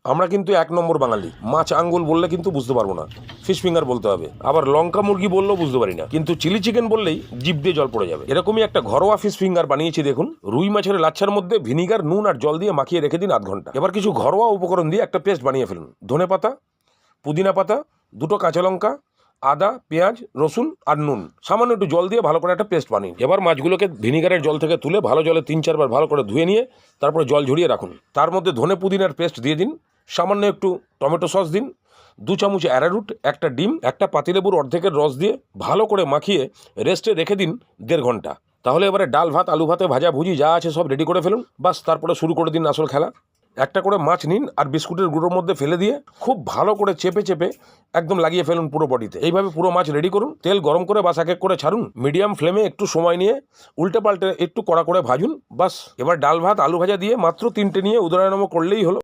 আমরা কিন্তু এক নম্বর বাঙালি, মাছ আঙ্গুল বললে কিন্তু বুঝতে পারবো না, ফিশ ফিঙ্গার বলতে হবে। আবার লঙ্কা মুরগি বললেও বুঝতে পারি না, কিন্তু চিলি চিকেন বললেই জিভ দিয়ে জল পড়ে যাবে। এরকমই একটা ঘরোয়া ফিশ ফিঙ্গার বানিয়েছি দেখুন। রুই মাছের লাচ্ছার মধ্যে ভিনিগার, নুন আর জল দিয়ে মাখিয়ে রেখে দিন আধ ঘন্টা। এবার কিছু ঘরোয়া উপকরণ দিয়ে একটা পেস্ট বানিয়ে ফেলুন। ধনে পাতা, পুদিনা পাতা, দুটো কাঁচা লঙ্কা, আদা, পেঁয়াজ, রসুন আর নুন, সামান্য একটু জল দিয়ে ভালো করে একটা পেস্ট বানিয়ে এবার মাছগুলোকে ভিনিগারের জল থেকে তুলে ভালো জলে 3-4 বার ভালো করে ধুয়ে নিয়ে তারপরে জল ঝরিয়ে রাখুন। তার মধ্যে ধনে পুদিনার পেস্ট দিয়ে দিন, সামান্য একটু টমেটো সস দিন, 2 চামচ অ্যারারুট, একটা ডিম, একটা পাতিলেবুর অর্ধেকের রস দিয়ে ভালো করে মাখিয়ে রেস্টে রেখে দিন 1.5 ঘন্টা। তাহলে এবারে ডাল ভাত, আলু ভাতে, ভাজা ভুজি যা আছে সব রেডি করে ফেলুন। বাস, তারপরে শুরু করে দিন আসল খেলা। একটা করে মাছ নিন আর বিস্কুটের গুঁড়োর মধ্যে ফেলে দিয়ে খুব ভালো করে চেপে চেপে একদম লাগিয়ে ফেলুন পুরো বডিতে। এইভাবে পুরো মাছ রেডি করুন। তেল গরম করে বাস এক এক করে ছাড়ুন। মিডিয়াম ফ্লেমে একটু সময় নিয়ে উল্টে পাল্টে একটু কড়া করে ভাজুন। বাস, এবার ডাল ভাত, আলু ভাজা দিয়ে মাত্র 3টে নিয়ে উদরায়নম করলেই হলো।